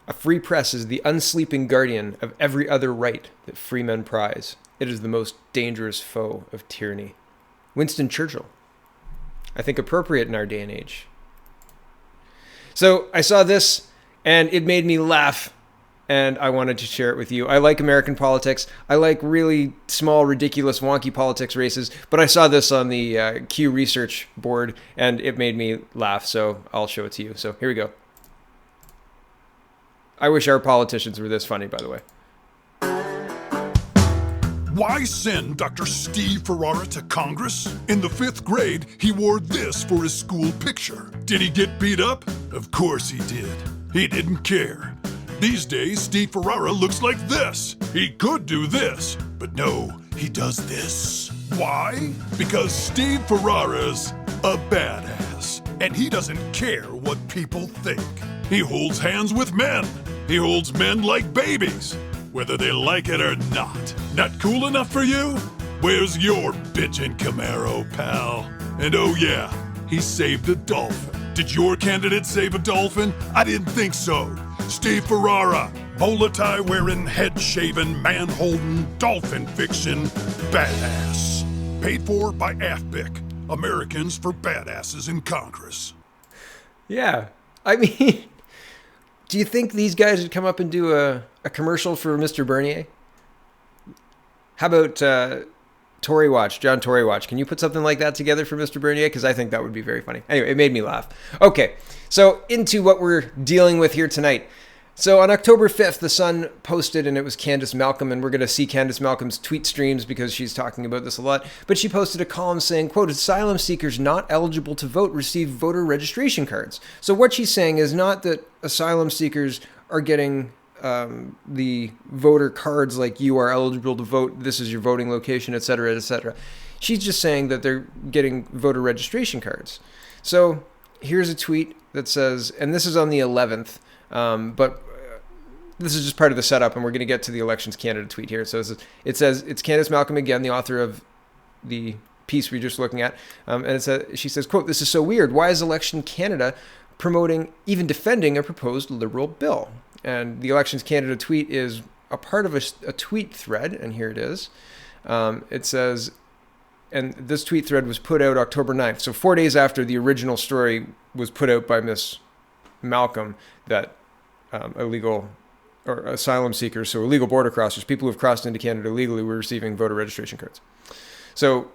A free press is the unsleeping guardian of every other right that free men prize. It is the most dangerous foe of tyranny. Winston Churchill. I think appropriate in our day and age. So I saw this and it made me laugh, and I wanted to share it with you. I like American politics. I like really small, ridiculous, wonky politics races, but I saw this on the Q Research board and it made me laugh, so I'll show it to you. So here we go. I wish our politicians were this funny, by the way. Why send Dr. Steve Ferrara to Congress? In the 5th grade, he wore this for his school picture. Did he get beat up? Of course he did. He didn't care. These days, Steve Ferrara looks like this. He could do this, but no, he does this. Why? Because Steve Ferrara's a badass, and he doesn't care what people think. He holds hands with men. He holds men like babies, whether they like it or not. Not cool enough for you? Where's your bitchin' Camaro, pal? And oh yeah, he saved a dolphin. Did your candidate save a dolphin? I didn't think so. Steve Ferrara, bowler tie wearing, head shaving, man holding, dolphin fiction, badass. Paid for by AFBIC, Americans for Badasses in Congress. Yeah, I mean, do you think these guys would come up and do a commercial for Mr. Bernier? How about Tory Watch, John Tory Watch? Can you put something like that together for Mr. Bernier? Because I think that would be very funny. Anyway, it made me laugh. Okay, so into what we're dealing with here tonight. So on October 5th, The Sun posted, and it was Candace Malcom, and we're going to see Candace Malcom's tweet streams because she's talking about this a lot, but she posted a column saying, quote, asylum seekers not eligible to vote receive voter registration cards. So what she's saying is not that asylum seekers are getting the voter cards like you are eligible to vote, this is your voting location, etc., etc. She's just saying that they're getting voter registration cards. So here's a tweet that says, and this is on the 11th, but this is just part of the setup, and we're going to get to the Elections Canada tweet here. So it says, it's Candace Malcom again, the author of the piece we're just looking at, and it says, she says, quote, this is so weird. Why is Election Canada promoting, even defending a proposed Liberal bill? And the Elections Canada tweet is a part of a tweet thread, and here it is. It says, and this tweet thread was put out October 9th, so 4 days after the original story was put out by Miss Malcom, that illegal or asylum seekers, so illegal border crossers, people who have crossed into Canada illegally, were receiving voter registration cards. So,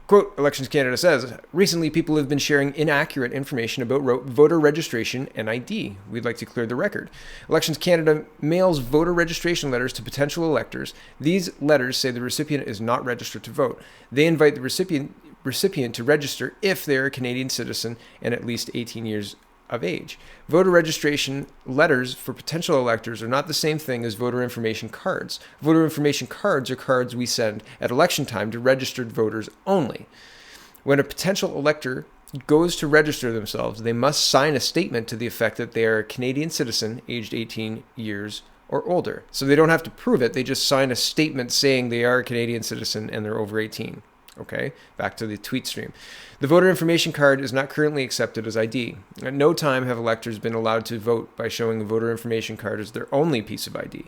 quote, Elections Canada says, recently people have been sharing inaccurate information about voter registration and ID. We'd like to clear the record. Elections Canada mails voter registration letters to potential electors. These letters say the recipient is not registered to vote. They invite the recipient to register if they're a Canadian citizen and at least 18 years of age. Voter registration letters for potential electors are not the same thing as voter information cards. Voter information cards are cards we send at election time to registered voters only. When a potential elector goes to register themselves, they must sign a statement to the effect that they are a Canadian citizen aged 18 years or older. So they don't have to prove it, they just sign a statement saying they are a Canadian citizen and they're over 18. Okay, back to the tweet stream. The voter information card is not currently accepted as ID. At no time have electors been allowed to vote by showing a voter information card as their only piece of ID.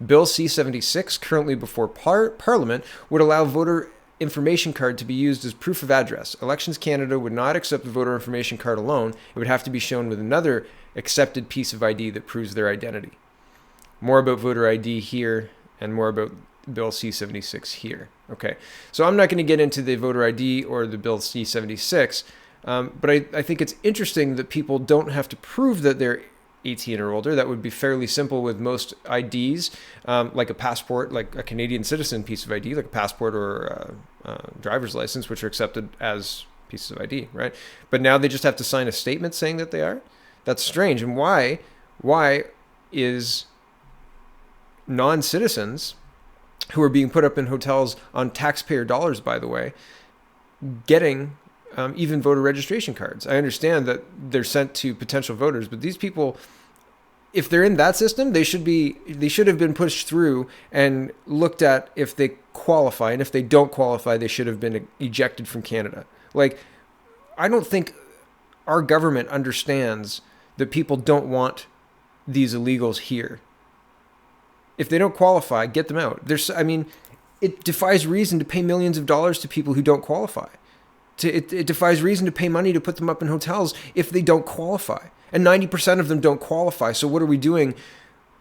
Bill C-76, currently before Parliament, would allow voter information card to be used as proof of address. Elections Canada would not accept the voter information card alone. It would have to be shown with another accepted piece of ID that proves their identity. More about voter ID here and more about Bill C-76 here. Okay, so I'm not going to get into the voter ID or the Bill C-76, but I think it's interesting that people don't have to prove that they're 18 or older. That would be fairly simple with most IDs, like a passport, like a Canadian citizen piece of ID, like a passport or a driver's license, which are accepted as pieces of ID, right? But now they just have to sign a statement saying that they are? That's strange. And why is non-citizens who are being put up in hotels on taxpayer dollars, by the way, getting even voter registration cards? I understand that they're sent to potential voters, but these people, if they're in that system, they should have been pushed through and looked at if they qualify, and if they don't qualify, they should have been ejected from Canada. Like, I don't think our government understands that people don't want these illegals here. If they don't qualify, get them out. It defies reason to pay millions of dollars to people who don't qualify. It defies reason to pay money to put them up in hotels if they don't qualify. And 90% of them don't qualify. So what are we doing?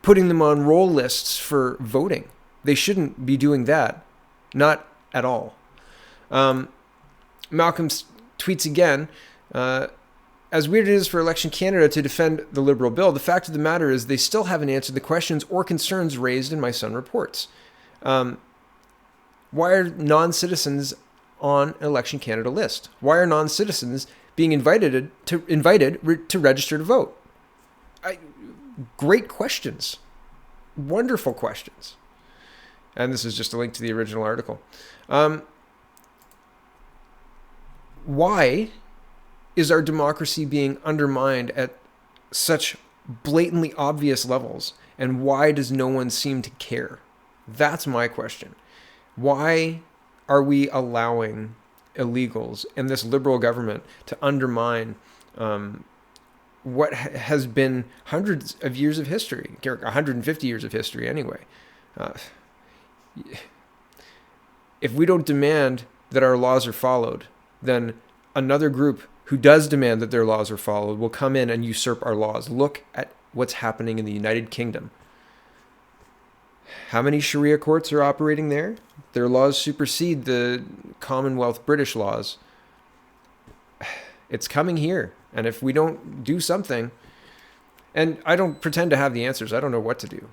Putting them on roll lists for voting. They shouldn't be doing that. Not at all. Malcom tweets again, as weird it is for Election Canada to defend the Liberal bill, the fact of the matter is they still haven't answered the questions or concerns raised in my Sun reports. Why are non-citizens on an Election Canada list? Why are non-citizens being invited to register to vote? Great questions. Wonderful questions. And this is just a link to the original article. Why is our democracy being undermined at such blatantly obvious levels? And why does no one seem to care? That's my question. Why are we allowing illegals and this Liberal government to undermine what has been hundreds of years of history, 150 years of history anyway? If we don't demand that our laws are followed, then another group who does demand that their laws are followed will come in and usurp our laws. Look at what's happening in the United Kingdom. How many Sharia courts are operating there? Their laws supersede the Commonwealth British laws. It's coming here. And if we don't do something, and I don't pretend to have the answers, I don't know what to do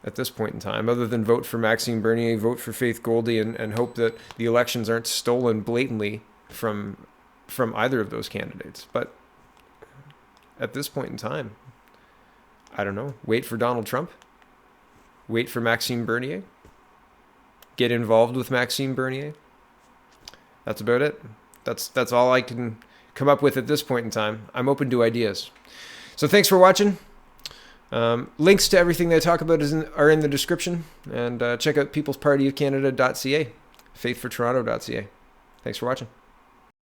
at this point in time, other than vote for Maxime Bernier, vote for Faith Goldie, and hope that the elections aren't stolen blatantly from either of those candidates. But at this point in time, I don't know. Wait for Donald Trump. Wait for Maxime Bernier. Get involved with Maxime Bernier. That's about it. That's all I can come up with at this point in time. I'm open to ideas. So thanks for watching. Links to everything that I talk about are in the description. And check out peoplespartyofcanada.ca, faithfortoronto.ca. Thanks for watching.